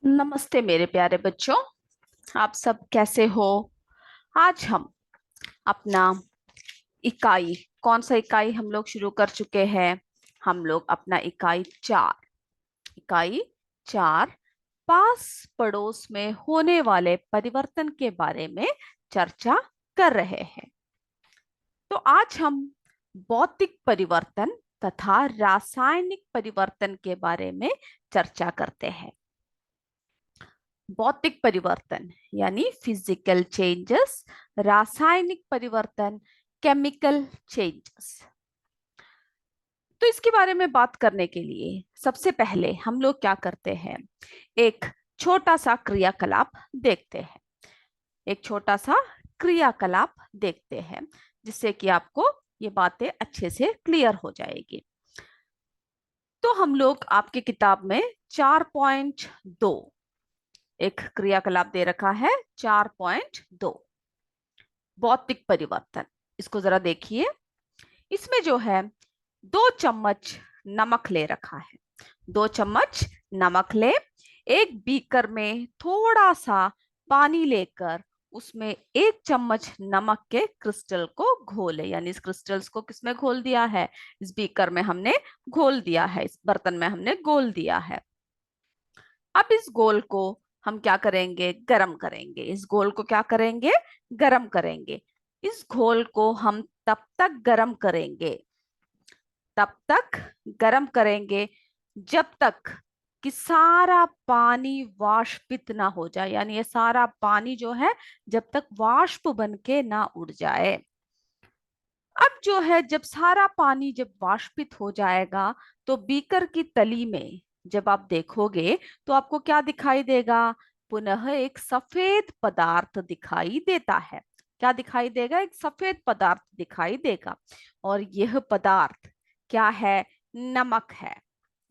नमस्ते मेरे प्यारे बच्चों। आप सब कैसे हो? आज हम अपना इकाई कौन सा इकाई हम लोग शुरू कर चुके हैं। हम लोग अपना इकाई 4 पास पड़ोस में होने वाले परिवर्तन के बारे में चर्चा कर रहे हैं। तो आज हम भौतिक परिवर्तन तथा रासायनिक परिवर्तन के बारे में चर्चा करते हैं। भौतिक परिवर्तन यानी फिजिकल चेंजेस, रासायनिक परिवर्तन केमिकल चेंजेस। तो इसके बारे में बात करने के लिए सबसे पहले हम लोग क्या करते हैं, एक छोटा सा क्रियाकलाप देखते हैं। एक छोटा सा क्रियाकलाप देखते हैं जिससे कि आपको ये बातें अच्छे से क्लियर हो जाएगी। तो हम लोग आपकी किताब में 4.2 एक क्रियाकलाप दे रखा है। 4.2 भौतिक परिवर्तन। इसको जरा देखिए। इसमें जो है 2 चम्मच नमक ले रखा है। 2 चम्मच नमक ले, एक बीकर में थोड़ा सा पानी लेकर उसमें 1 चम्मच नमक के क्रिस्टल को घोले। यानी इस क्रिस्टल्स को किसमें घोल दिया है? इस बीकर में हमने घोल दिया है, इस बर्तन में हमने घोल दिया है। अब इस घोल को हम क्या करेंगे? गरम करेंगे। इस घोल को क्या करेंगे? गरम करेंगे। इस घोल को हम तब तक गरम करेंगे जब तक कि सारा पानी वाष्पित ना हो जाए। यानी ये सारा पानी जो है जब तक वाष्प बन के ना उड़ जाए। अब जो है जब सारा पानी जब वाष्पित हो जाएगा तो बीकर की तली में जब आप देखोगे तो आपको क्या दिखाई देगा? पुनः एक सफेद पदार्थ दिखाई देता है। क्या दिखाई देगा? एक सफेद पदार्थ दिखाई देगा। और यह पदार्थ क्या है? नमक है।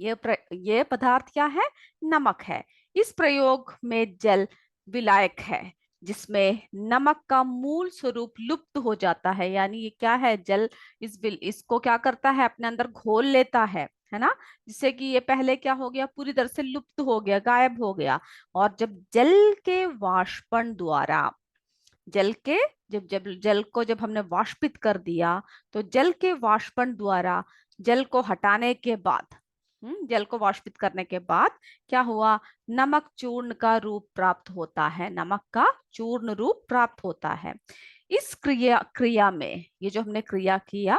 यह पदार्थ क्या है? नमक है। इस प्रयोग में जल विलायक है जिसमें नमक का मूल स्वरूप लुप्त हो जाता है। यानी ये क्या है? जल इसको क्या करता है? अपने अंदर घोल लेता है ना। जिससे कि ये पहले क्या हो गया? पूरी तरह से लुप्त हो गया, गायब हो गया। और जब जल के वाष्पन द्वारा जल के जब जब जल को जब हमने वाष्पित कर दिया तो जल के वाष्पन द्वारा जल को हटाने के बाद जल को वाष्पित करने के बाद क्या हुआ? नमक चूर्ण का रूप प्राप्त होता है। नमक का चूर्ण रूप प्राप्त होता है। इस क्रिया में ये जो हमने क्रिया किया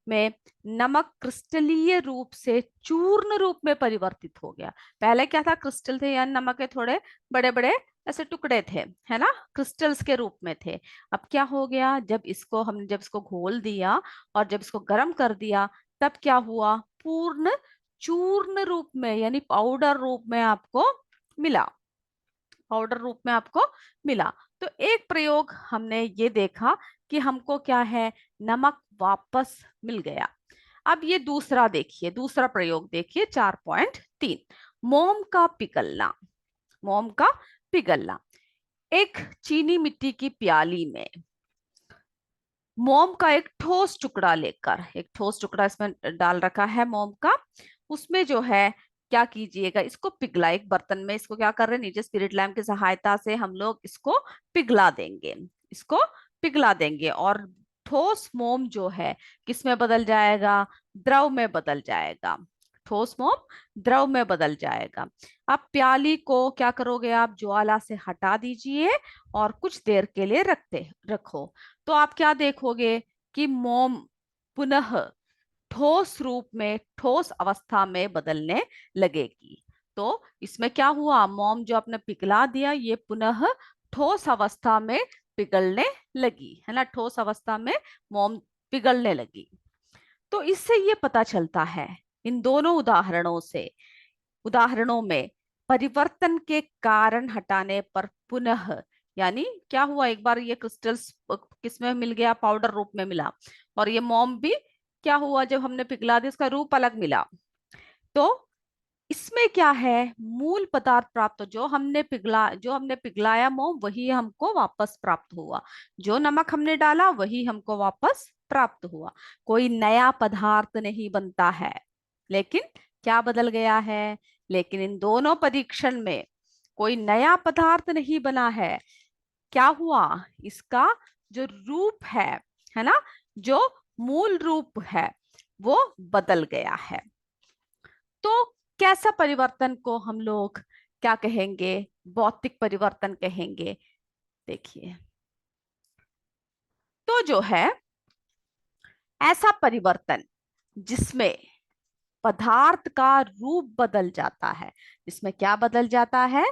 में नमक क्रिस्टलीय रूप से चूर्ण रूप में परिवर्तित हो गया। पहले क्या था? क्रिस्टल थे यानी नमक के थोड़े बड़े बड़े ऐसे टुकड़े थे, है ना, क्रिस्टल्स के रूप में थे। अब क्या हो गया? जब इसको घोल दिया और जब इसको गर्म कर दिया तब क्या हुआ? पूर्ण चूर्ण रूप में यानी पाउडर रूप में आपको मिला। पाउडर रूप में आपको मिला। तो एक प्रयोग हमने ये देखा कि हमको क्या है? नमक वापस मिल गया। अब ये दूसरा देखिए, दूसरा प्रयोग देखिए। 4.3 मोम का पिघलना। मोम का पिघलना। एक चीनी मिट्टी की प्याली में मोम का एक ठोस टुकड़ा लेकर, एक ठोस टुकड़ा इसमें डाल रखा है मोम का। उसमें जो है क्या कीजिएगा? इसको पिघला, एक बर्तन में इसको क्या कर रहे हैं? नीचे स्पिरिट लैम्प की सहायता से हम लोग इसको पिघला देंगे। इसको पिघला देंगे और ठोस मोम जो है किसमें बदल जाएगा? द्रव में बदल जाएगा। ठोस मोम द्रव में बदल जाएगा। अब प्याली को क्या करोगे? आप ज्वाला से हटा दीजिए और कुछ देर के लिए रखो। तो आप क्या देखोगे कि मोम पुनः ठोस रूप में, ठोस अवस्था में बदलने लगेगी। तो इसमें क्या हुआ? मोम जो आपने पिघला दिया ये पुनः ठोस अवस्था में पिघलने लगी, है ना। ठोस अवस्था में मोम पिघलने लगी। तो इससे ये पता चलता है, इन दोनों उदाहरणों में परिवर्तन के कारण हटाने पर पुनः, यानी क्या हुआ? एक बार ये क्रिस्टल्स किसमें मिल गया? पाउडर रूप में मिला। और ये मोम भी क्या हुआ? जब हमने पिघला दिया इसका रूप अलग मिला। तो इसमें क्या है? मूल पदार्थ प्राप्त, जो हमने पिघलाया मोम वही हमको वापस प्राप्त हुआ। जो नमक हमने डाला वही हमको वापस प्राप्त हुआ। कोई नया पदार्थ नहीं बनता है। लेकिन क्या बदल गया है? लेकिन इन दोनों परीक्षण में कोई नया पदार्थ नहीं बना है। क्या हुआ, इसका जो रूप है ना, जो मूल रूप है वो बदल गया है। तो कैसा परिवर्तन को हम लोग क्या कहेंगे, भौतिक परिवर्तन कहेंगे। देखिए, तो जो है ऐसा परिवर्तन जिसमें पदार्थ का रूप बदल जाता है, जिसमें क्या बदल जाता है,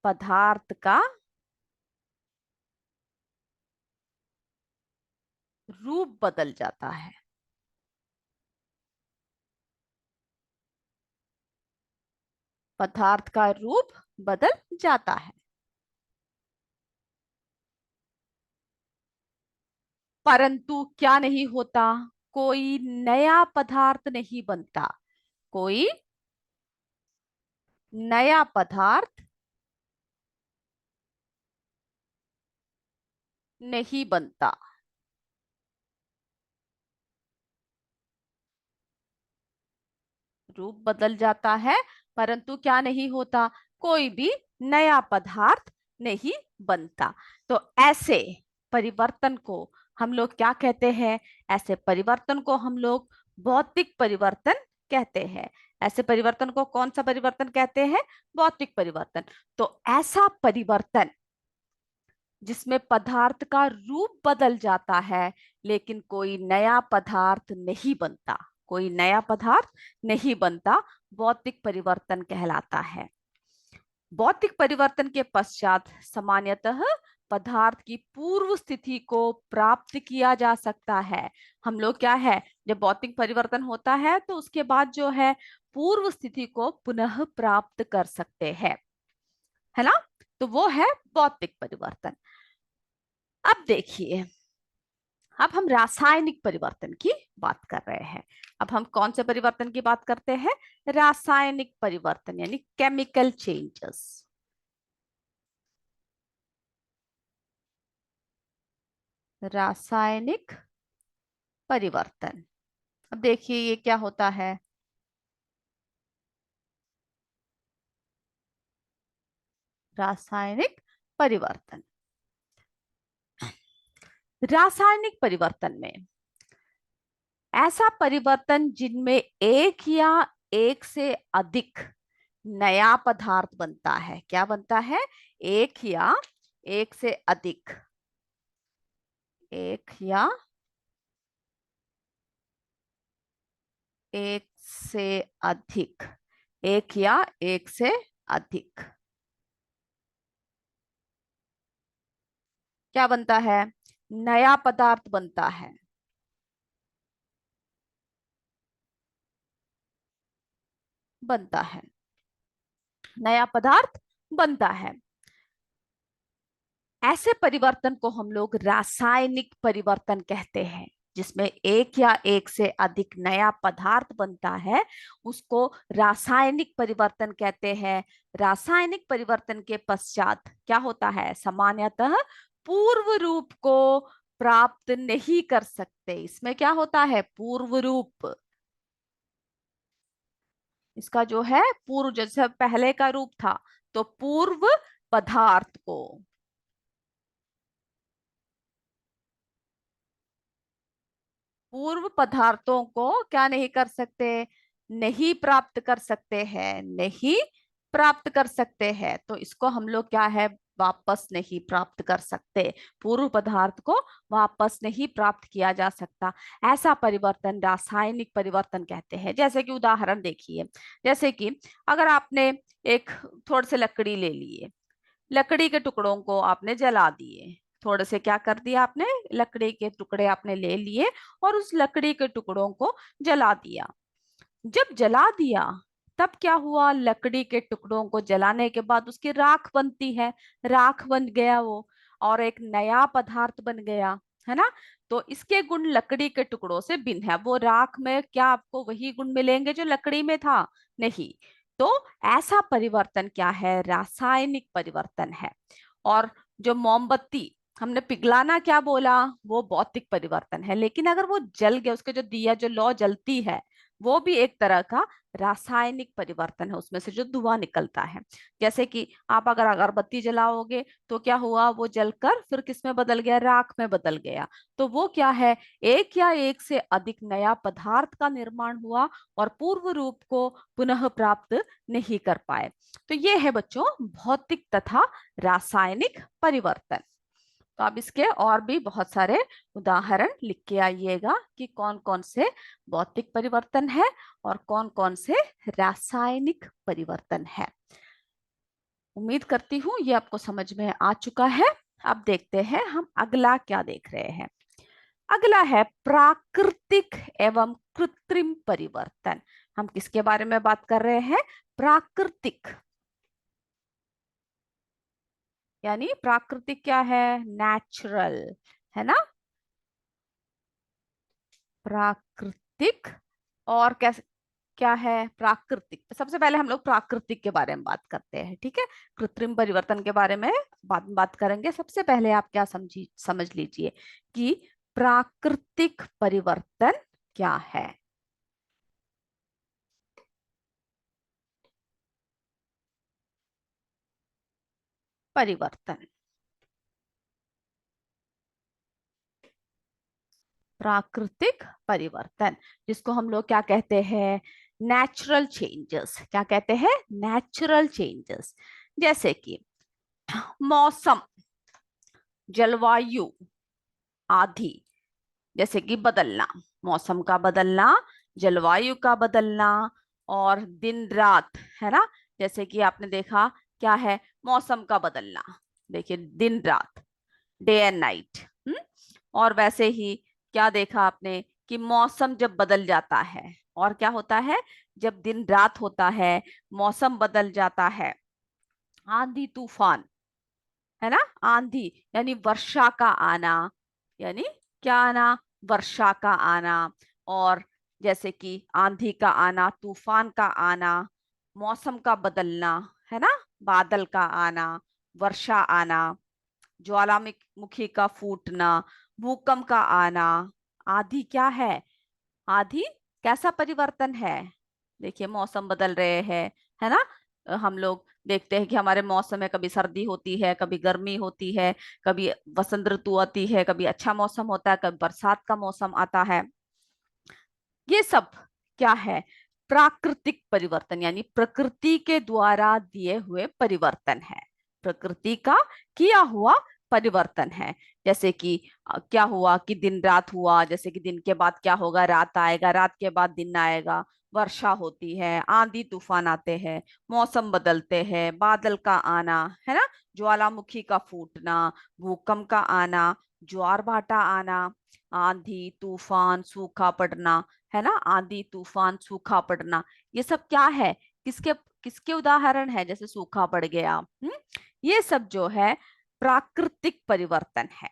पदार्थ का रूप बदल जाता है। पदार्थ का रूप बदल जाता है, परंतु क्या नहीं होता, कोई नया पदार्थ नहीं बनता। कोई नया पदार्थ नहीं बनता। रूप बदल जाता है, परंतु क्या नहीं होता, कोई भी नया पदार्थ नहीं बनता। तो ऐसे परिवर्तन को हम लोग क्या कहते हैं, ऐसे परिवर्तन को हम लोग भौतिक परिवर्तन कहते हैं। ऐसे परिवर्तन को कौन सा परिवर्तन कहते हैं, भौतिक परिवर्तन। तो ऐसा परिवर्तन जिसमें पदार्थ का रूप बदल जाता है लेकिन कोई नया पदार्थ नहीं बनता, कोई नया पदार्थ नहीं बनता, भौतिक परिवर्तन कहलाता है। भौतिक परिवर्तन के पश्चात सामान्यतः पदार्थ की पूर्व स्थिति को प्राप्त किया जा सकता है। हम लोग क्या है, जब भौतिक परिवर्तन होता है तो उसके बाद जो है पूर्व स्थिति को पुनः प्राप्त कर सकते हैं, है ना। तो वो है भौतिक परिवर्तन। अब देखिए, अब हम रासायनिक परिवर्तन की बात कर रहे हैं। अब हम कौन से परिवर्तन की बात करते हैं, रासायनिक परिवर्तन यानी केमिकल चेंजेस। रासायनिक परिवर्तन, अब देखिए ये क्या होता है। रासायनिक परिवर्तन, रासायनिक परिवर्तन में ऐसा परिवर्तन जिनमें एक या एक से अधिक नया पदार्थ बनता है। क्या बनता है, एक या एक से अधिक, एक या एक से अधिक, एक या एक से अधिक क्या बनता है, नया पदार्थ बनता है। बनता है, नया पदार्थ बनता है। ऐसे परिवर्तन को हम लोग रासायनिक परिवर्तन कहते हैं, जिसमें एक या एक से अधिक नया पदार्थ बनता है, उसको रासायनिक परिवर्तन कहते हैं। रासायनिक परिवर्तन के पश्चात क्या होता है, सामान्यतः पूर्व रूप को प्राप्त नहीं कर सकते। इसमें क्या होता है, पूर्व रूप, इसका जो है पूर्व, जैसे पहले का रूप था तो पूर्व पदार्थ को, पूर्व पदार्थों को क्या नहीं कर सकते, नहीं प्राप्त कर सकते हैं, नहीं प्राप्त कर सकते हैं। तो इसको हम लोग क्या है, वापस नहीं प्राप्त कर सकते, पूर्व पदार्थ को वापस नहीं प्राप्त किया जा सकता। ऐसा परिवर्तन रासायनिक परिवर्तन कहते हैं। जैसे कि उदाहरण देखिए, जैसे कि अगर आपने एक थोड़े से लकड़ी ले लिए, लकड़ी के टुकड़ों को आपने जला दिए, थोड़े से क्या कर दिया आपने, लकड़ी के टुकड़े आपने ले लिए और उस लकड़ी के टुकड़ों को जला दिया। जब जला दिया तब क्या हुआ, लकड़ी के टुकड़ों को जलाने के बाद उसकी राख बनती है, राख बन गया वो, और एक नया पदार्थ बन गया, है ना। तो इसके गुण लकड़ी के टुकड़ों से भिन्न है। वो राख में क्या आपको वही गुण मिलेंगे जो लकड़ी में था, नहीं। तो ऐसा परिवर्तन क्या है, रासायनिक परिवर्तन है। और जो मोमबत्ती हमने पिघलाना क्या बोला, वो भौतिक परिवर्तन है। लेकिन अगर वो जल गया, उसके जो दिया जो लौ जलती है वो भी एक तरह का रासायनिक परिवर्तन है, उसमें से जो धुआं निकलता है। जैसे कि आप अगर अगरबत्ती जलाओगे तो क्या हुआ, वो जलकर फिर किस में बदल गया, राख में बदल गया। तो वो क्या है, एक या एक से अधिक नया पदार्थ का निर्माण हुआ और पूर्व रूप को पुनः प्राप्त नहीं कर पाए। तो ये है बच्चों भौतिक तथा रासायनिक परिवर्तन। तो आप इसके और भी बहुत सारे उदाहरण लिख के आइएगा कि कौन कौन से भौतिक परिवर्तन है और कौन कौन से रासायनिक परिवर्तन है। उम्मीद करती हूँ ये आपको समझ में आ चुका है। अब देखते हैं हम अगला क्या देख रहे हैं। अगला है प्राकृतिक एवं कृत्रिम परिवर्तन। हम किसके बारे में बात कर रहे हैं, प्राकृतिक, यानी प्राकृतिक क्या है, नेचुरल, है ना, प्राकृतिक। और कैसे, क्या है प्राकृतिक, सबसे पहले हम लोग प्राकृतिक के बारे में बात करते हैं, ठीक है। कृत्रिम परिवर्तन के बारे में बात करेंगे। सबसे पहले आप क्या समझ लीजिए कि प्राकृतिक परिवर्तन क्या है। परिवर्तन, प्राकृतिक परिवर्तन, जिसको हम लोग क्या कहते हैं, नेचुरल चेंजेस। क्या कहते हैं, नेचुरल चेंजेस। जैसे कि मौसम, जलवायु आदि, जैसे कि बदलना, मौसम का बदलना, जलवायु का बदलना, और दिन रात, है ना। जैसे कि आपने देखा क्या है, मौसम का बदलना, देखिए दिन रात, डे एंड नाइट। और वैसे ही क्या देखा आपने कि मौसम जब बदल जाता है, और क्या होता है, जब दिन रात होता है, मौसम बदल जाता है, आंधी तूफान, है ना, आंधी यानी वर्षा का आना, यानी क्या आना, वर्षा का आना। और जैसे कि आंधी का आना, तूफान का आना, मौसम का बदलना, है ना, बादल का आना, वर्षा आना, ज्वालामुखी का फूटना, भूकंप का आना। आदि क्या है, आदि कैसा परिवर्तन है, देखिए मौसम बदल रहे हैं, है ना। हम लोग देखते हैं कि हमारे मौसम में कभी सर्दी होती है, कभी गर्मी होती है, कभी वसंत ऋतु आती है, कभी अच्छा मौसम होता है, कभी बरसात का मौसम आता है। ये सब क्या है, प्राकृतिक परिवर्तन, यानी प्रकृति के द्वारा दिए हुए परिवर्तन है, प्रकृति का किया हुआ परिवर्तन है। जैसे कि क्या हुआ कि दिन रात हुआ, जैसे कि दिन के बाद क्या होगा, रात आएगा, रात के बाद दिन आएगा, वर्षा होती है, आंधी तूफान आते हैं, मौसम बदलते हैं, बादल का आना, है ना, ज्वालामुखी का फूटना, भूकंप का आना, ज्वार भाटा आना, आंधी तूफान, सूखा पड़ना, है ना, आंधी तूफान, सूखा पड़ना। ये सब क्या है, किसके किसके उदाहरण है, जैसे सूखा पड़ गया। ये सब जो है प्राकृतिक परिवर्तन है।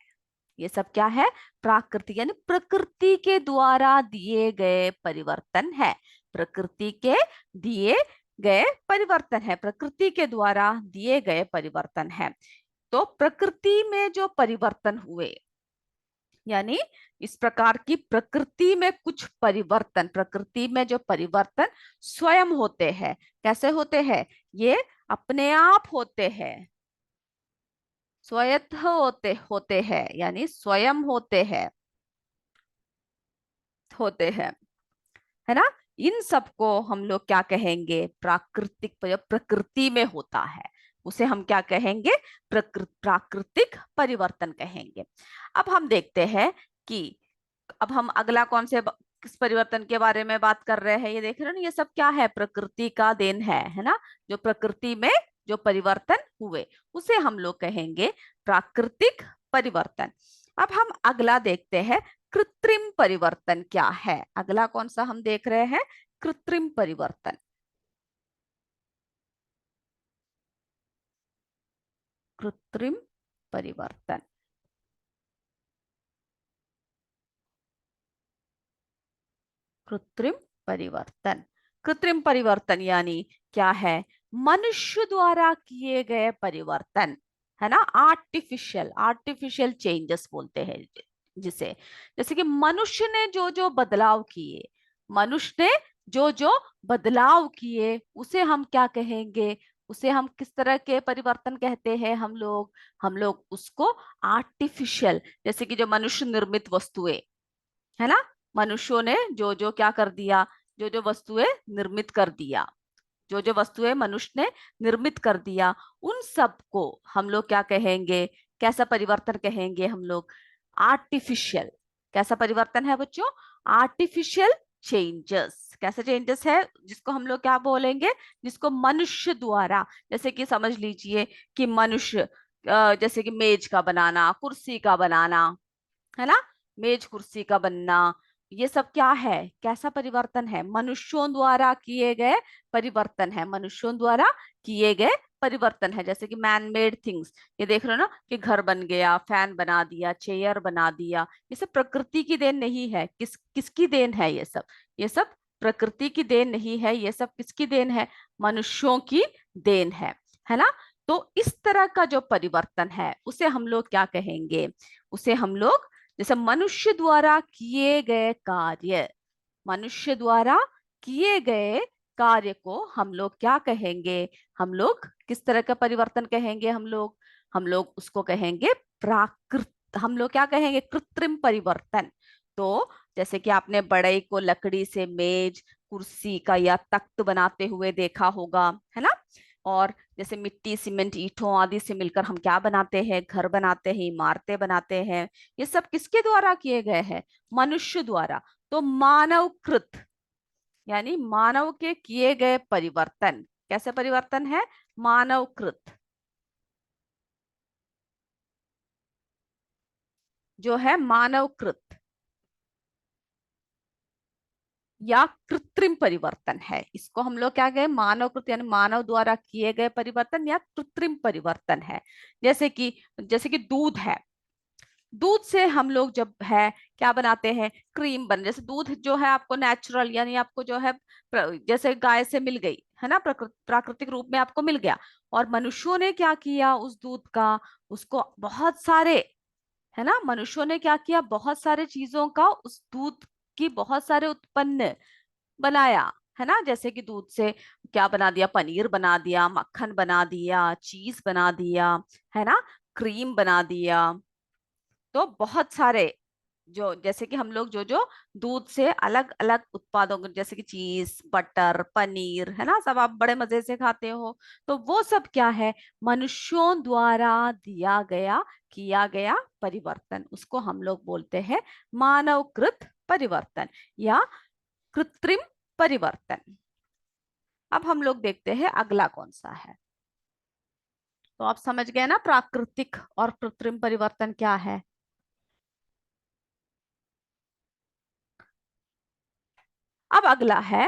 ये सब क्या है, प्राकृतिक, यानी प्रकृति के द्वारा दिए गए परिवर्तन है, प्रकृति के दिए गए परिवर्तन है, प्रकृति के द्वारा दिए गए परिवर्तन है। तो प्रकृति में जो परिवर्तन हुए, यानी इस प्रकार की प्रकृति में कुछ परिवर्तन, प्रकृति में जो परिवर्तन स्वयं होते हैं, कैसे होते हैं, ये अपने आप होते हैं, स्वयं होते होते हैं, यानी स्वयं होते हैं, है ना। इन सबको हम लोग क्या कहेंगे, प्राकृतिक प्रकृति में होता है, उसे हम क्या कहेंगे, प्राकृतिक परिवर्तन कहेंगे। अब हम देखते हैं कि अब हम अगला कौन से किस परिवर्तन के बारे में बात कर रहे हैं, ये देख रहे हो ना, ये सब क्या है, प्रकृति का देन है ना। जो प्रकृति में जो परिवर्तन हुए उसे हम लोग कहेंगे प्राकृतिक परिवर्तन। अब हम अगला देखते हैं, कृत्रिम परिवर्तन क्या है। अगला कौन सा हम देख रहे हैं, कृत्रिम परिवर्तन। कृत्रिम परिवर्तन, कृत्रिम परिवर्तन, कृत्रिम परिवर्तन यानी क्या है, मनुष्य द्वारा किए गए परिवर्तन, है ना, आर्टिफिशियल, आर्टिफिशियल चेंजेस बोलते हैं जिसे। जैसे कि मनुष्य ने जो जो बदलाव किए, मनुष्य ने जो जो बदलाव किए उसे हम क्या कहेंगे, उसे हम किस तरह के परिवर्तन कहते हैं हम लोग उसको आर्टिफिशियल, जैसे कि जो मनुष्य निर्मित वस्तुएं है ना, मनुष्यों ने जो जो क्या कर दिया, जो जो वस्तुएं निर्मित कर दिया, जो जो वस्तुएं मनुष्य ने निर्मित कर दिया, उन सब को हम लोग क्या कहेंगे, कैसा परिवर्तन कहेंगे हम लोग, आर्टिफिशियल। कैसा परिवर्तन है बच्चों, आर्टिफिशियल चेंजेस। कैसे चेंजेस है जिसको हम लोग क्या बोलेंगे, जिसको मनुष्य द्वारा, जैसे कि समझ लीजिए कि मनुष्य जैसे कि मेज का बनाना, कुर्सी का बनाना, है ना, मेज कुर्सी का बनना, ये सब क्या है, कैसा परिवर्तन है, मनुष्यों द्वारा किए गए परिवर्तन है, मनुष्यों द्वारा किए गए परिवर्तन है। जैसे कि मैन मेड थिंग्स, ये देख रहे हो ना कि घर बन गया, फैन बना दिया, चेयर बना दिया, ये सब प्रकृति की देन नहीं है। किसकी देन है ये सब, ये सब प्रकृति की देन नहीं है, ये सब किसकी देन है, मनुष्यों की देन है ना। तो इस तरह का जो परिवर्तन है उसे हम लोग क्या कहेंगे, उसे हम लोग, जैसे मनुष्य द्वारा किए गए कार्य, मनुष्य द्वारा किए गए कार्य को हम लोग क्या कहेंगे, हम लोग किस तरह का परिवर्तन कहेंगे, हम लोग उसको कहेंगे प्राकृत, हम लोग क्या कहेंगे, कृत्रिम परिवर्तन। तो जैसे कि आपने बढ़ई को लकड़ी से मेज, कुर्सी का या तख्त बनाते हुए देखा होगा, है ना। और जैसे मिट्टी, सीमेंट, ईंटों आदि से मिलकर हम क्या बनाते हैं, घर बनाते हैं, इमारतें बनाते हैं। ये सब किसके द्वारा किए गए हैं, मनुष्य द्वारा। तो मानवकृत, यानी मानव के किए गए परिवर्तन, कैसे परिवर्तन है, मानवकृत, जो है मानवकृत या कृत्रिम परिवर्तन है। इसको हम लोग क्या कहें, मानवकृत, यानी मानव द्वारा किए गए परिवर्तन या कृत्रिम परिवर्तन है। जैसे कि दूध है, दूध से हम लोग जब है क्या बनाते हैं, क्रीम बन, जैसे दूध जो है आपको नेचुरल, यानी आपको जो है जैसे गाय से मिल गई है ना, प्राकृतिक रूप में आपको मिल गया। और मनुष्यों ने क्या किया उस दूध का, उसको बहुत सारे, है ना, मनुष्यों ने क्या किया, बहुत सारे चीजों का उस दूध की बहुत सारे उत्पन्न बनाया, है ना। जैसे कि दूध से क्या बना दिया, पनीर बना दिया, मक्खन बना दिया, चीज बना दिया, है ना, क्रीम बना दिया। तो बहुत सारे जो, जैसे कि हम लोग जो जो दूध से अलग अलग उत्पादों जैसे कि चीज, बटर, पनीर, है ना, सब आप बड़े मजे से खाते हो। तो वो सब क्या है, मनुष्यों द्वारा दिया गया, किया गया परिवर्तन, उसको हम लोग बोलते हैं मानवकृत परिवर्तन या कृत्रिम परिवर्तन। अब हम लोग देखते हैं अगला कौन सा है। तो आप समझ गए ना प्राकृतिक और कृत्रिम परिवर्तन क्या है। अब अगला है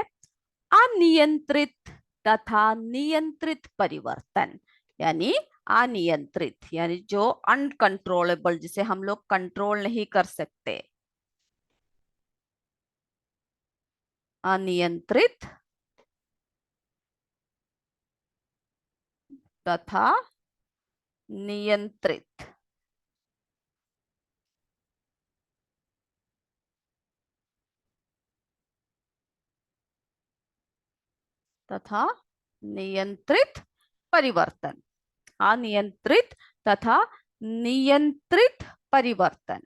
अनियंत्रित तथा नियंत्रित परिवर्तन, यानी अनियंत्रित यानी जो अनकंट्रोलेबल, जिसे हम लोग कंट्रोल नहीं कर सकते, अनियंत्रित तथा नियंत्रित, तथा नियंत्रित परिवर्तन, अनियंत्रित तथा नियंत्रित परिवर्तन,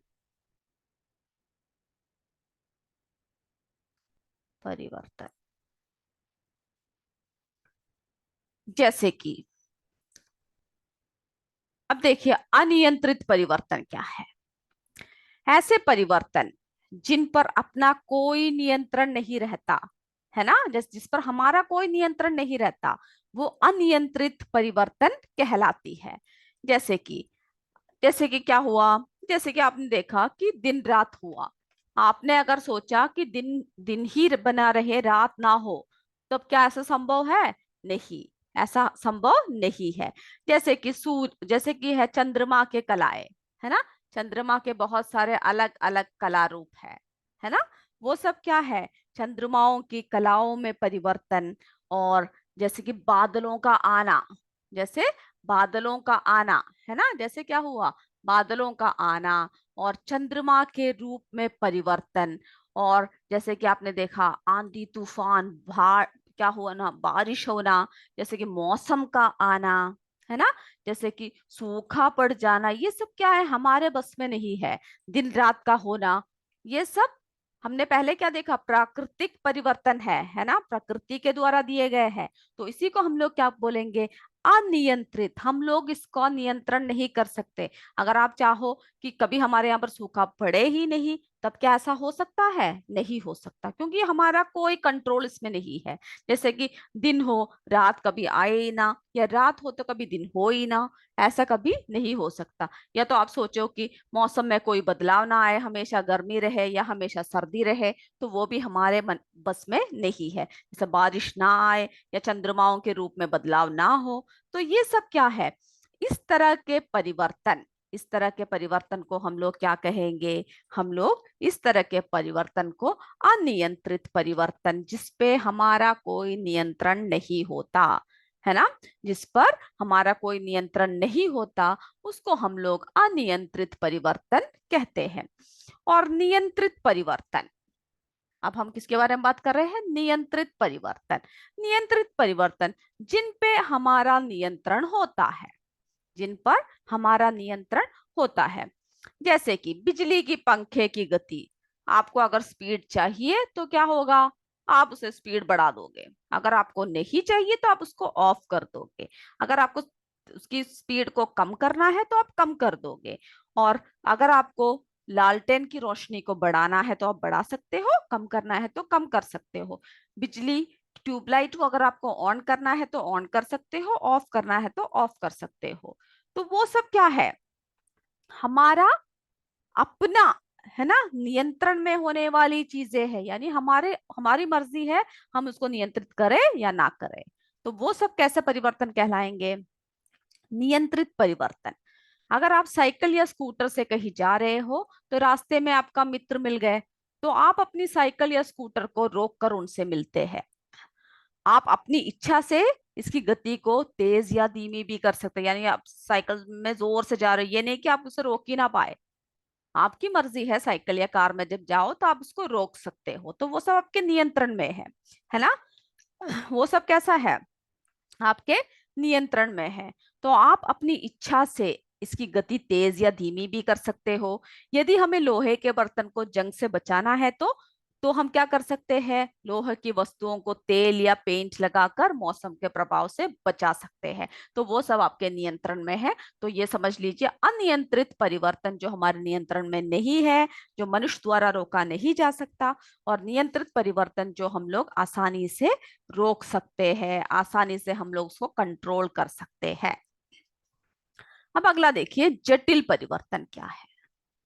परिवर्तन। जैसे कि अब देखिए अनियंत्रित परिवर्तन क्या है, ऐसे परिवर्तन जिन पर अपना कोई नियंत्रण नहीं रहता, है ना, जिस पर हमारा कोई नियंत्रण नहीं रहता, वो अनियंत्रित परिवर्तन कहलाती है। जैसे कि जैसे कि क्या हुआ, जैसे कि आपने देखा कि दिन रात हुआ, आपने अगर सोचा कि दिन दिन ही बना रहे, रात ना हो, तब क्या ऐसा संभव है, नहीं, ऐसा संभव नहीं है। जैसे कि है चंद्रमा के कलाएं, है ना, चंद्रमा के बहुत सारे अलग अलग कला रूप है ना, वो सब क्या है, चंद्रमाओं की कलाओं में परिवर्तन। और जैसे कि बादलों का आना, जैसे बादलों का आना, है ना, जैसे क्या हुआ, बादलों का आना और चंद्रमा के रूप में परिवर्तन। और जैसे कि आपने देखा आंधी तूफान, क्या हुआ ना, बारिश होना, जैसे कि मौसम का आना, है ना, जैसे कि सूखा पड़ जाना, ये सब क्या है, हमारे बस में नहीं है। दिन रात का होना, ये सब हमने पहले क्या देखा, प्राकृतिक परिवर्तन है ना, प्रकृति के द्वारा दिए गए हैं। तो इसी को हम लोग क्या बोलेंगे, अनियंत्रित। हम लोग इसको नियंत्रण नहीं कर सकते। अगर आप चाहो कि कभी हमारे यहाँ पर सूखा पड़े ही नहीं, तब क्या ऐसा हो सकता है? नहीं हो सकता, क्योंकि हमारा कोई कंट्रोल इसमें नहीं है। जैसे कि दिन हो, रात कभी आए ही ना, या रात हो तो कभी दिन हो ही ना, ऐसा कभी नहीं हो सकता। या तो आप सोचो कि मौसम में कोई बदलाव ना आए, हमेशा गर्मी रहे या हमेशा सर्दी रहे, तो वो भी हमारे बस में नहीं है। जैसे बारिश ना आए या चंद्रमाओं के रूप में बदलाव ना हो, तो ये सब क्या है, इस तरह के परिवर्तन। इस तरह के परिवर्तन को हम लोग क्या कहेंगे, हम लोग इस तरह के परिवर्तन को अनियंत्रित परिवर्तन, जिसपे हमारा कोई नियंत्रण नहीं होता, है ना, जिस पर हमारा कोई नियंत्रण नहीं होता, उसको हम लोग अनियंत्रित परिवर्तन कहते हैं। और नियंत्रित परिवर्तन, अब हम किसके बारे में बात कर रहे हैं, नियंत्रित परिवर्तन। नियंत्रित परिवर्तन जिन पे हमारा नियंत्रण होता है, जिन पर हमारा नियंत्रण होता है। जैसे कि बिजली की पंखे की गति, आपको अगर स्पीड चाहिए तो क्या होगा, आप उसे स्पीड बढ़ा दोगे। अगर आपको नहीं चाहिए तो आप उसको ऑफ कर दोगे। अगर आपको उसकी स्पीड को कम करना है तो आप कम कर दोगे। और अगर आपको लालटेन की रोशनी को बढ़ाना है तो आप बढ़ा सकते हो, कम करना है तो कम कर सकते हो। बिजली ट्यूबलाइट को अगर आपको ऑन करना है तो ऑन कर सकते हो, ऑफ करना है तो ऑफ कर सकते हो। तो वो सब क्या है, हमारा अपना, है ना, नियंत्रण में होने वाली चीजें हैं, यानी हमारे हमारी मर्जी है हम उसको नियंत्रित करें या ना करें। तो वो सब कैसे परिवर्तन कहलाएंगे, नियंत्रित परिवर्तन। अगर आप साइकिल या स्कूटर से कहीं जा रहे हो, तो रास्ते में आपका मित्र मिल गए, तो आप अपनी साइकिल या स्कूटर को रोक कर उनसे मिलते हैं। आप अपनी इच्छा से इसकी गति को तेज या धीमी भी कर सकते हैं, यानी आप साइकिल में जोर से जा रहे हो, ये नहीं कि आप उसे रोक ही ना पाए। आपकी मर्जी है, साइकिल या कार में जब जाओ तो आप उसको रोक सकते हो, तो वो सब आपके नियंत्रण में है ना। वो सब कैसा है, आपके नियंत्रण में है। तो आप अपनी इच्छा से इसकी गति तेज या धीमी भी कर सकते हो। यदि हमें लोहे के बर्तन को जंग से बचाना है तो हम क्या कर सकते हैं, लोहे की वस्तुओं को तेल या पेंट लगाकर मौसम के प्रभाव से बचा सकते हैं। तो वो सब आपके नियंत्रण में है। तो ये समझ लीजिए, अनियंत्रित परिवर्तन जो हमारे नियंत्रण में नहीं है, जो मनुष्य द्वारा रोका नहीं जा सकता, और नियंत्रित परिवर्तन जो हम लोग आसानी से रोक सकते हैं, आसानी से हम लोग उसको कंट्रोल कर सकते हैं। अब अगला देखिए, जटिल परिवर्तन क्या है।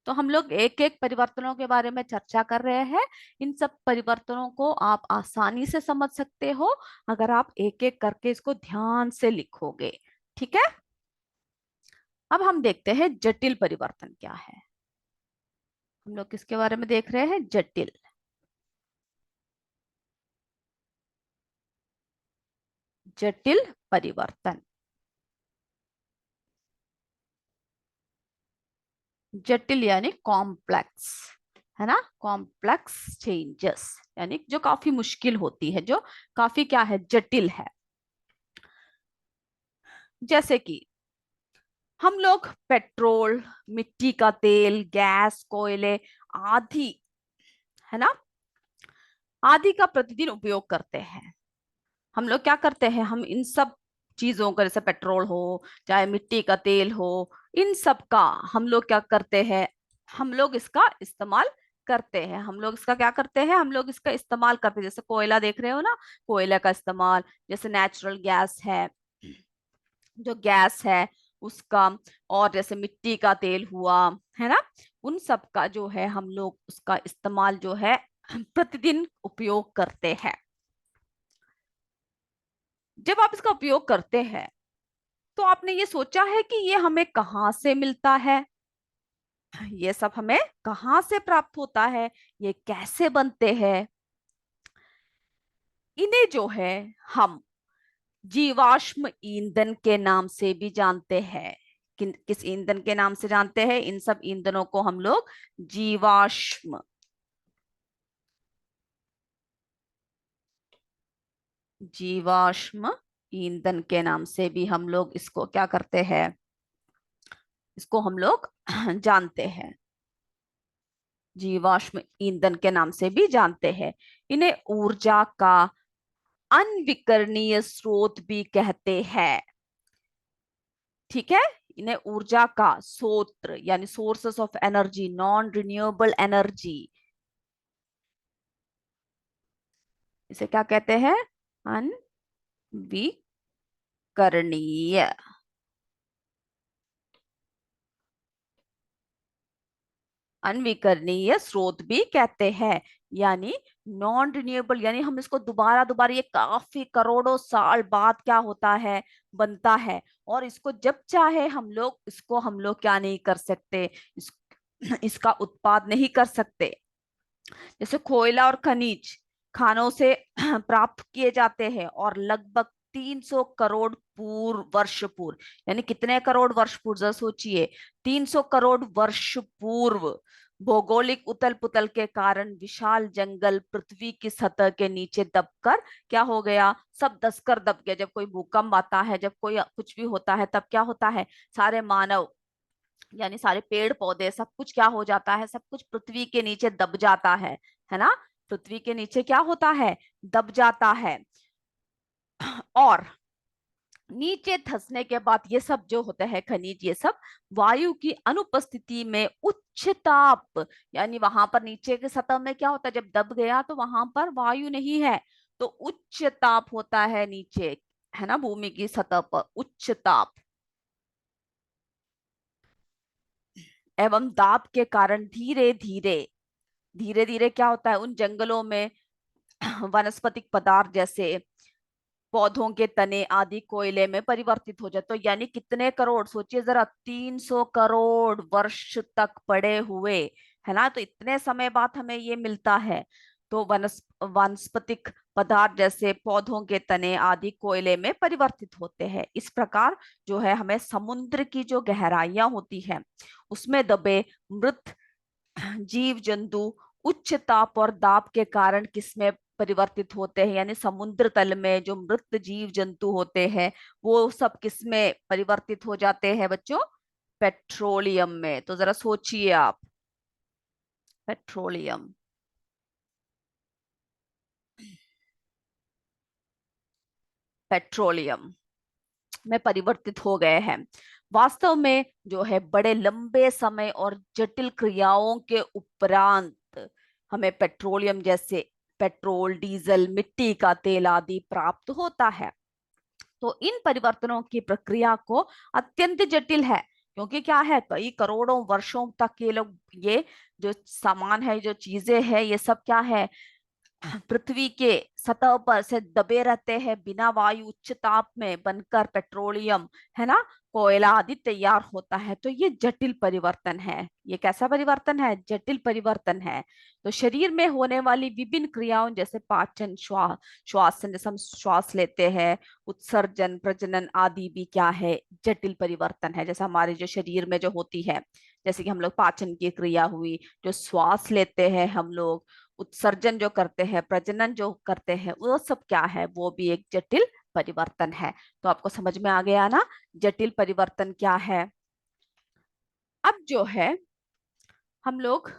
तो हम लोग एक एक परिवर्तनों के बारे में चर्चा कर रहे हैं। इन सब परिवर्तनों को आप आसानी से समझ सकते हो अगर आप एक एक करके इसको ध्यान से लिखोगे, ठीक है। अब हम देखते हैं जटिल परिवर्तन क्या है। हम लोग किसके बारे में देख रहे हैं, जटिल। जटिल परिवर्तन, जटिल यानी कॉम्प्लेक्स, है ना, कॉम्प्लेक्स चेंजेस, यानी जो काफी मुश्किल होती है, जो काफी क्या है, जटिल है। जैसे कि हम लोग पेट्रोल, मिट्टी का तेल, गैस, कोयले आदि, है ना, आदि का प्रतिदिन उपयोग करते हैं। हम लोग क्या करते हैं, हम इन सब चीजों का, जैसे पेट्रोल हो चाहे मिट्टी का तेल हो, इन सब का हम लोग क्या करते हैं, हम लोग इसका इस्तेमाल करते हैं। हम लोग इसका क्या करते हैं, हम लोग इसका इस्तेमाल करते हैं। जैसे कोयला देख रहे हो ना, कोयला का इस्तेमाल, जैसे नेचुरल गैस है, जो गैस है उसका, और जैसे मिट्टी का तेल हुआ, है ना, उन सब का जो है हम लोग उसका इस्तेमाल जो है प्रतिदिन उपयोग करते हैं। जब आप इसका उपयोग करते हैं तो आपने ये सोचा है कि ये हमें कहाँ से मिलता है, ये सब हमें कहाँ से प्राप्त होता है, ये कैसे बनते हैं। इन्हें जो है हम जीवाश्म ईंधन के नाम से भी जानते हैं। किस ईंधन के नाम से जानते हैं, इन सब ईंधनों को हम लोग जीवाश्म जीवाश्म ईंधन के नाम से भी हम लोग इसको क्या करते हैं, इसको हम लोग जानते हैं, जीवाश्म ईंधन के नाम से भी जानते हैं। इन्हें ऊर्जा का अनविकरणीय स्रोत भी कहते हैं। ठीक है, इन्हें ऊर्जा का स्रोत यानी sources of energy, non renewable energy, इसे क्या कहते हैं, अनविकरणीय, अनविकरणीय स्रोत भी कहते हैं। यानी नॉन रिन्यूएबल, यानी हम इसको दोबारा दोबारा, ये काफी करोड़ों साल बाद क्या होता है, बनता है। और इसको जब चाहे हम लोग, इसको हम लोग क्या नहीं कर सकते, इसका उत्पाद नहीं कर सकते। जैसे कोयला और खनिज खानों से प्राप्त किए जाते हैं, और लगभग 300 करोड़ पूर्व वर्ष पूर्व, यानी कितने करोड़ वर्ष पूर्व, जरा सोचिए, 300 करोड़ वर्ष पूर्व भौगोलिक उथल पुथल के कारण विशाल जंगल पृथ्वी की सतह के नीचे दबकर क्या हो गया, सब धंसकर दब गया। जब कोई भूकंप आता है, जब कोई कुछ भी होता है, तब क्या होता है, सारे मानव यानी सारे पेड़ पौधे सब कुछ क्या हो जाता है, सब कुछ पृथ्वी के नीचे दब जाता है ना, पृथ्वी के नीचे क्या होता है, दब जाता है। और नीचे धंसने के बाद ये सब जो होता है खनिज, ये सब वायु की अनुपस्थिति में उच्च ताप, यानी वहां पर नीचे के सतह में क्या होता है, जब दब गया तो वहां पर वायु नहीं है, तो उच्च ताप होता है नीचे, है ना, भूमि की सतह पर उच्च ताप एवं दाब के कारण धीरे धीरे, धीरे धीरे क्या होता है, उन जंगलों में वनस्पतिक पदार्थ जैसे पौधों के तने आदि कोयले में परिवर्तित हो जाए। तो यानी कितने करोड़, सोचिए जरा, 300 करोड़ वर्ष तक पड़े हुए, है ना, तो इतने समय बाद हमें ये मिलता है। तो वनस्पतिक पदार्थ जैसे पौधों के तने आदि कोयले में परिवर्तित होते हैं। इस प्रकार जो है हमें समुद्र की जो गहराइयां होती है उसमें दबे मृत जीव जंतु उच्च ताप और दाब के कारण किसमें परिवर्तित होते हैं, यानी समुद्र तल में जो मृत जीव जंतु होते हैं वो सब किसमें परिवर्तित हो जाते हैं बच्चों, पेट्रोलियम में। तो जरा सोचिए आप, पेट्रोलियम, पेट्रोलियम में परिवर्तित हो गए हैं। वास्तव में जो है बड़े लंबे समय और जटिल क्रियाओं के उपरांत हमें पेट्रोलियम जैसे पेट्रोल, डीजल, मिट्टी का तेल आदि प्राप्त होता है। तो इन परिवर्तनों की प्रक्रिया को अत्यंत जटिल है, क्योंकि क्या है, कई करोड़ों वर्षों तक ये लोग, ये जो सामान है, जो चीजें हैं, ये सब क्या है, पृथ्वी के सतह पर से दबे रहते हैं बिना वायु, उच्च ताप में बनकर पेट्रोलियम, है ना, कोयला आदि तैयार होता है। तो ये जटिल परिवर्तन है। ये कैसा परिवर्तन है, जटिल परिवर्तन है। तो शरीर में होने वाली विभिन्न क्रियाओं जैसे पाचन, श्वासन, जैसे हम श्वास लेते हैं, उत्सर्जन, प्रजनन आदि भी क्या है, जटिल परिवर्तन है। जैसे हमारे जो शरीर में जो होती है, जैसे कि हम लोग पाचन की क्रिया हुई, जो श्वास लेते हैं हम लोग, उत्सर्जन जो करते हैं, प्रजनन जो करते हैं, वो सब क्या है, वो भी एक जटिल परिवर्तन है। तो आपको समझ में आ गया ना, जटिल परिवर्तन क्या है। अब जो है हम लोग,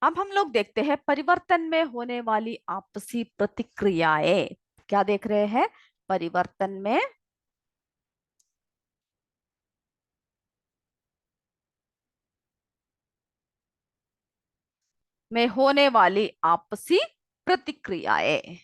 अब हम लोग देखते हैं परिवर्तन में होने वाली आपसी प्रतिक्रियाएं। क्या देख रहे हैं, परिवर्तन में होने वाली आपसी प्रतिक्रियाएं,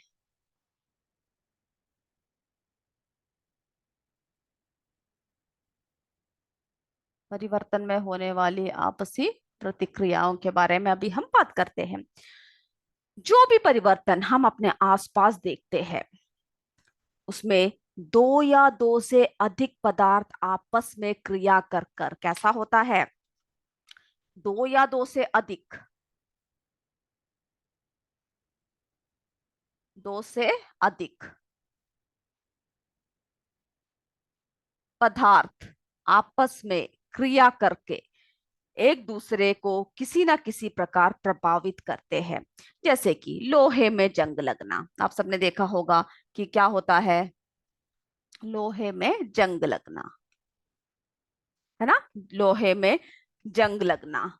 परिवर्तन में होने वाली आपसी प्रतिक्रियाओं के बारे में अभी हम बात करते हैं। जो भी परिवर्तन हम अपने आसपास देखते हैं उसमें दो या दो से अधिक पदार्थ आपस में क्रिया कर कर कैसा होता है, दो या दो से अधिक, दो से अधिक पदार्थ आपस में क्रिया करके एक दूसरे को किसी ना किसी प्रकार प्रभावित करते हैं। जैसे कि लोहे में जंग लगना, आप सबने देखा होगा कि क्या होता है, लोहे में जंग लगना, है ना। लोहे में जंग लगना,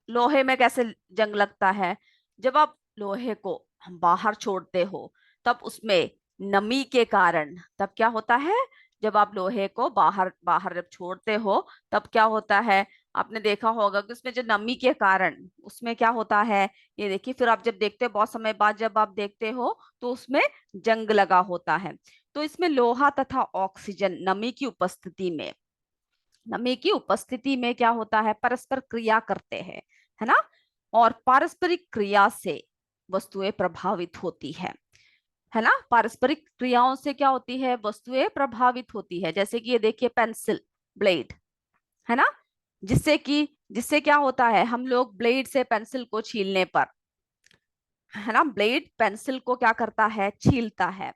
लोहे में कैसे जंग लगता है, जब आप लोहे को बाहर छोड़ते हो तब उसमें नमी के कारण, तब क्या होता है, जब आप लोहे को बाहर बाहर जब छोड़ते हो तब क्या होता है, आपने देखा होगा कि उसमें जो नमी के कारण उसमें क्या होता है, ये देखिए, फिर आप जब देखते हो बहुत समय बाद जब आप देखते हो तो उसमें जंग लगा होता है। तो इसमें लोहा तथा ऑक्सीजन नमी की उपस्थिति में क्या होता है, परस्पर क्रिया करते हैं, है ना। और पारस्परिक क्रिया से वस्तुएं प्रभावित होती है ना। पारस्परिक क्रियाओं से क्या होती है, वस्तुएं प्रभावित होती है। जैसे कि ये देखिए पेंसिल, ब्लेड, है ना, जिससे क्या होता है, हम लोग ब्लेड से पेंसिल को छीलने पर, है ना, ब्लेड पेंसिल को क्या करता है, छीलता है।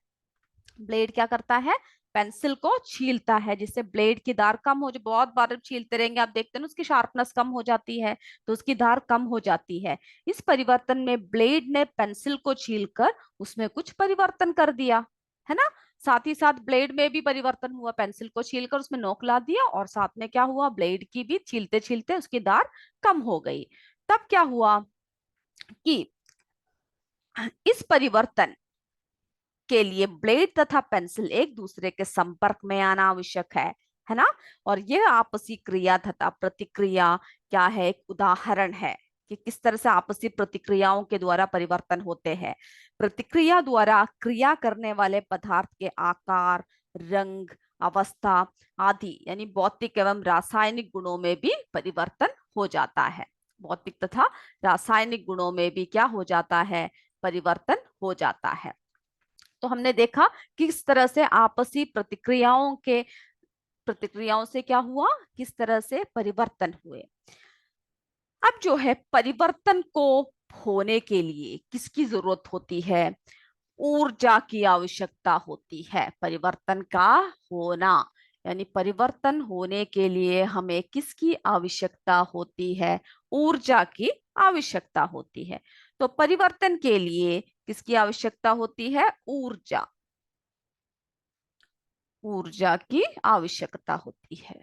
ब्लेड क्या करता है, पेंसिल को छीलता है, जिससे ब्लेड की धार कम हो, जो बहुत बार जब छीलते रहेंगे आप देखते हैं ना उसकी शार्पनेस कम हो जाती है, तो उसकी धार कम हो जाती है। इस परिवर्तन में ब्लेड ने पेंसिल को छीलकर उसमें कुछ परिवर्तन कर दिया, है ना। साथ ही साथ ब्लेड में भी परिवर्तन हुआ, पेंसिल को छीलकर उसमें नोक ला दिया, और साथ में क्या हुआ, ब्लेड की भी छीलते छीलते उसकी धार कम हो गई। तब क्या हुआ कि इस परिवर्तन के लिए ब्लेड तथा पेंसिल एक दूसरे के संपर्क में आना आवश्यक है ना। और यह आपसी क्रिया तथा प्रतिक्रिया क्या है, एक उदाहरण है कि किस तरह से आपसी प्रतिक्रियाओं के द्वारा परिवर्तन होते हैं। प्रतिक्रिया द्वारा क्रिया करने वाले पदार्थ के आकार, रंग, अवस्था आदि यानी भौतिक एवं रासायनिक गुणों में भी परिवर्तन हो जाता है। भौतिक तथा रासायनिक गुणों में भी क्या हो जाता है, परिवर्तन हो जाता है। तो हमने देखा किस तरह से आपसी प्रतिक्रियाओं से क्या हुआ, किस तरह से परिवर्तन हुए। अब जो है परिवर्तन को होने के लिए किसकी जरूरत होती है, ऊर्जा की आवश्यकता होती है। परिवर्तन का होना यानी परिवर्तन होने के लिए हमें किसकी आवश्यकता होती है, ऊर्जा की आवश्यकता होती है। तो परिवर्तन के लिए किसकी आवश्यकता होती है, ऊर्जा की आवश्यकता होती है।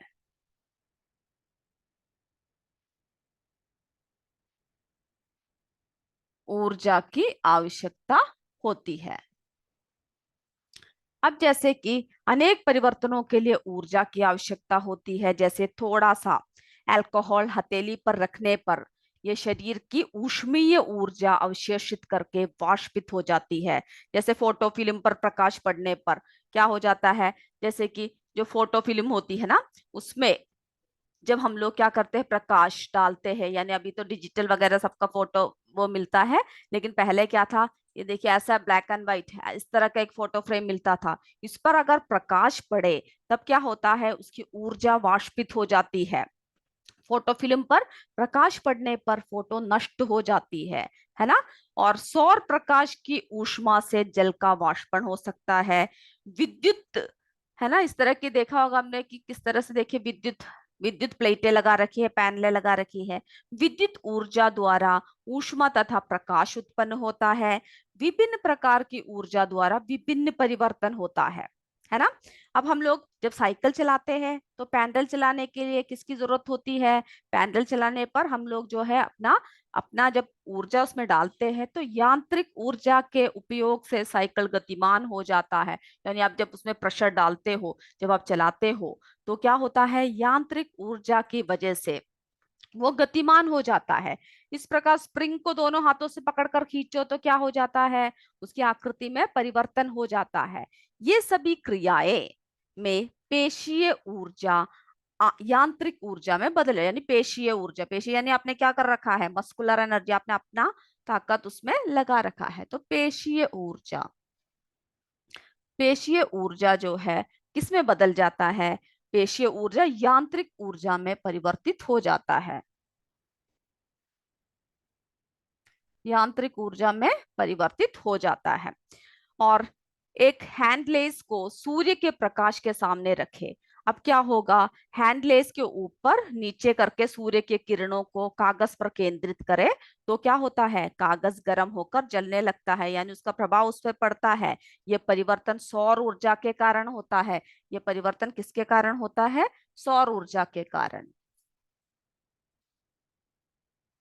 ऊर्जा की आवश्यकता होती है। अब जैसे कि अनेक परिवर्तनों के लिए ऊर्जा की आवश्यकता होती है, जैसे थोड़ा सा अल्कोहल हथेली पर रखने पर यह शरीर की ऊष्मीय ऊर्जा अवशोषित करके वाष्पित हो जाती है। जैसे फोटो फिल्म पर प्रकाश पड़ने पर क्या हो जाता है, जैसे कि जो फोटो फिल्म होती है ना, उसमें जब हम लोग क्या करते हैं, प्रकाश डालते हैं, यानी अभी तो डिजिटल वगैरह सबका फोटो वो मिलता है, लेकिन पहले क्या था, ये देखिए ऐसा ब्लैक एंड व्हाइट है, इस तरह का एक फोटो फ्रेम मिलता था। इस पर अगर प्रकाश पड़े तब क्या होता है, उसकी ऊर्जा वाष्पित हो जाती है। फोटो फिल्म पर प्रकाश पड़ने पर फोटो नष्ट हो जाती है ना। और सौर प्रकाश की ऊष्मा से जल का वाष्पन हो सकता है। विद्युत, है ना, इस तरह की देखा होगा हमने कि किस तरह से देखिए विद्युत विद्युत प्लेटें लगा रखी है, पैनलें लगा रखी है। विद्युत ऊर्जा द्वारा ऊष्मा तथा प्रकाश उत्पन्न होता है। विभिन्न प्रकार की ऊर्जा द्वारा विभिन्न परिवर्तन होता है ना। अब हम लोग जब साइकिल चलाते हैं तो पैडल चलाने के लिए किसकी जरूरत होती है, पैडल चलाने पर हम लोग जो है अपना अपना जब ऊर्जा उसमें डालते हैं तो यांत्रिक ऊर्जा के उपयोग से साइकिल गतिमान हो जाता है। यानी आप जब उसमें प्रेशर डालते हो, जब आप चलाते हो तो क्या होता है, यांत्रिक ऊर्जा की वजह से वो गतिमान हो जाता है। इस प्रकार स्प्रिंग को दोनों हाथों से पकड़कर खींचो तो क्या हो जाता है, उसकी आकृति में परिवर्तन हो जाता है। ये सभी क्रियाएं में पेशीय ऊर्जा यांत्रिक ऊर्जा में बदले, यानी पेशीय ऊर्जा, पेशी यानी आपने क्या कर रखा है, मस्कुलर एनर्जी, आपने अपना ताकत उसमें लगा रखा है। तो पेशीय ऊर्जा जो है किसमें बदल जाता है, पेशीय ऊर्जा यांत्रिक ऊर्जा में परिवर्तित हो जाता है, यांत्रिक ऊर्जा में परिवर्तित हो जाता है। और एक हैंडलेस को सूर्य के प्रकाश के सामने रखे, अब क्या होगा, हैंडलेस के ऊपर नीचे करके सूर्य के किरणों को कागज पर केंद्रित करें तो क्या होता है, कागज गर्म होकर जलने लगता है, यानी उसका प्रभाव उस पर पड़ता है। ये परिवर्तन सौर ऊर्जा के कारण होता है। ये परिवर्तन किसके कारण होता है, सौर ऊर्जा के कारण।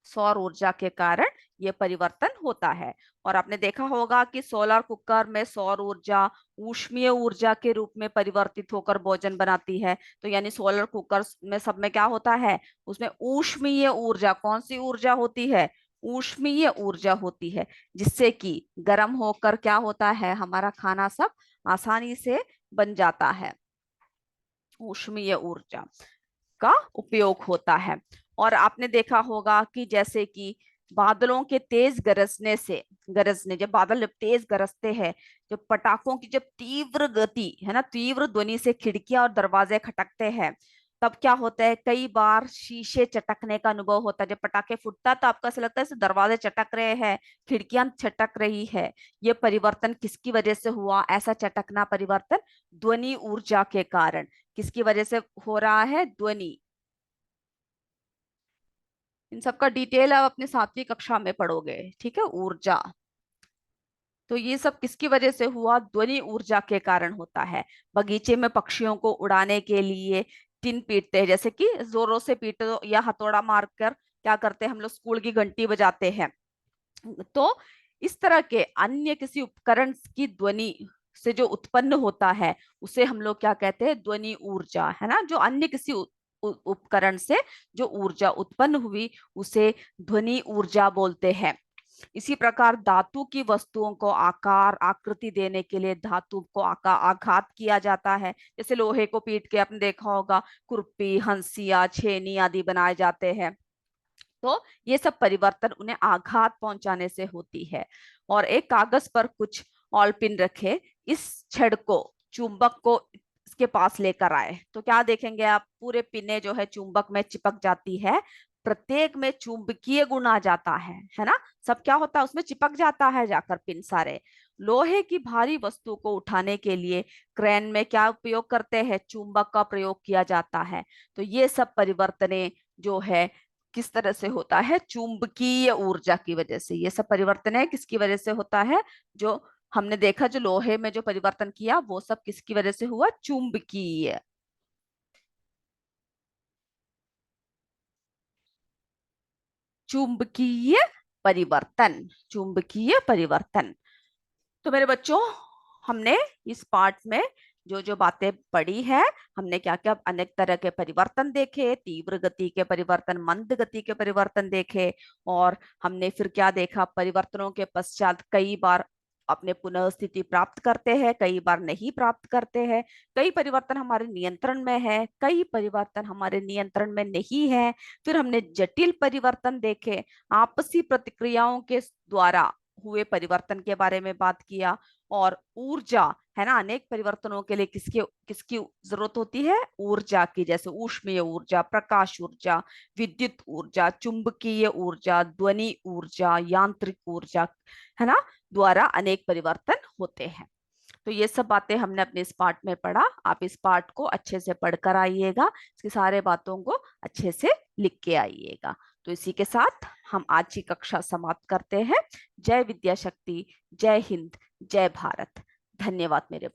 सौर ऊर्जा के कारण ये परिवर्तन होता है। और आपने देखा होगा कि सोलर कुकर में सौर ऊर्जा ऊष्मीय ऊर्जा के रूप में परिवर्तित होकर भोजन बनाती है। तो यानी सोलर कुकर में सब में क्या होता है, उसमें ऊष्मीय ऊर्जा, कौन सी ऊर्जा होती है, ऊष्मीय ऊर्जा होती है, जिससे कि गर्म होकर क्या होता है, हमारा खाना सब आसानी से बन जाता है। ऊष्मीय ऊर्जा का उपयोग होता है। और आपने देखा होगा कि जैसे कि बादलों के तेज गरजने जब बादल जब तेज गरजते हैं, जब पटाखों की जब तीव्र गति है ना, तीव्र ध्वनि से खिड़कियां और दरवाजे खटकते हैं, तब क्या होता है, कई बार शीशे चटकने का अनुभव होता है। जब पटाखे फूटता है तो आपको ऐसा लगता है जैसे दरवाजे चटक रहे हैं, खिड़कियां चटक रही है। ये परिवर्तन किसकी वजह से हुआ, ऐसा चटकना परिवर्तन ध्वनि ऊर्जा के कारण। किसकी वजह से हो रहा है, ध्वनि। इन सब का डिटेल आप अपने 7वीं कक्षा में पढ़ोगे, ठीक है, ऊर्जा। तो ये सब किसकी वजह से हुआ, ध्वनि ऊर्जा के कारण होता है। बगीचे में पक्षियों को उड़ाने के लिए टिन पीटते हैं, जैसे कि जोरों से पीटो या हथौड़ा मारकर क्या करते हैं हम लोग, स्कूल की घंटी बजाते हैं। तो इस तरह के अन्य किसी उपकरण की ध्वनि से जो उत्पन्न होता है उसे हम लोग क्या कहते हैं, ध्वनि ऊर्जा, है ना। जो अन्य किसी उपकरण से जो ऊर्जा उत्पन्न हुई उसे ध्वनि ऊर्जा बोलते हैं। इसी प्रकार धातु की वस्तुओं को आकार आकृति देने के लिए धातु को आघात किया जाता है। जैसे लोहे को पीट के आपने देखा होगा खुरपी, हंसिया, छेनी आदि बनाए जाते हैं। तो ये सब परिवर्तन उन्हें आघात पहुंचाने से होती है। और एक कागज पर कुछ ऑलपिन रखे, इस छड़ को, चुंबक को इसके पास लेकर आए तो क्या देखेंगे आप, पूरे पिने जो है चुंबक में चिपक जाती है। प्रत्येक में चुंबकीय गुण आ जाता है ना। सब क्या होता है, उसमें चिपक जाता है जाकर पिन सारे। लोहे की भारी वस्तु को उठाने के लिए क्रेन में क्या उपयोग करते हैं, चुंबक का प्रयोग किया जाता है। तो ये सब परिवर्तने जो है किस तरह से होता है, चुंबकीय ऊर्जा की वजह से। ये सब परिवर्तन है किसकी वजह से होता है, जो हमने देखा जो लोहे में जो परिवर्तन किया वो सब किसकी वजह से हुआ, चुंबकीय। चुंबकीय परिवर्तन, चुंबकीय परिवर्तन। तो मेरे बच्चों, हमने इस पार्ट में जो जो बातें पढ़ी है, हमने क्या क्या अनेक तरह के परिवर्तन देखे, तीव्र गति के परिवर्तन, मंद गति के परिवर्तन देखे। और हमने फिर क्या देखा, परिवर्तनों के पश्चात कई बार अपने पुनः स्थिति प्राप्त करते हैं, कई बार नहीं प्राप्त करते हैं। कई परिवर्तन हमारे नियंत्रण में है, कई परिवर्तन हमारे नियंत्रण में नहीं है। फिर हमने जटिल परिवर्तन देखे, आपसी प्रतिक्रियाओं के द्वारा हुए परिवर्तन के बारे में बात किया। और ऊर्जा, है ना, अनेक परिवर्तनों के लिए किसकी किसकी जरूरत होती है, ऊर्जा की, जैसे ऊष्मीय ऊर्जा, प्रकाश ऊर्जा, विद्युत ऊर्जा, चुंबकीय ऊर्जा, ध्वनि ऊर्जा, यांत्रिक ऊर्जा, है ना, द्वारा अनेक परिवर्तन होते हैं। तो ये सब बातें हमने अपने इस पार्ट में पढ़ा। आप इस पार्ट को अच्छे से पढ़कर आइएगा, इसकी सारे बातों को अच्छे से लिख के आइएगा। तो इसी के साथ हम आज की कक्षा समाप्त करते हैं। जय विद्या शक्ति, जय हिंद, जय भारत। धन्यवाद मेरे बच्चों।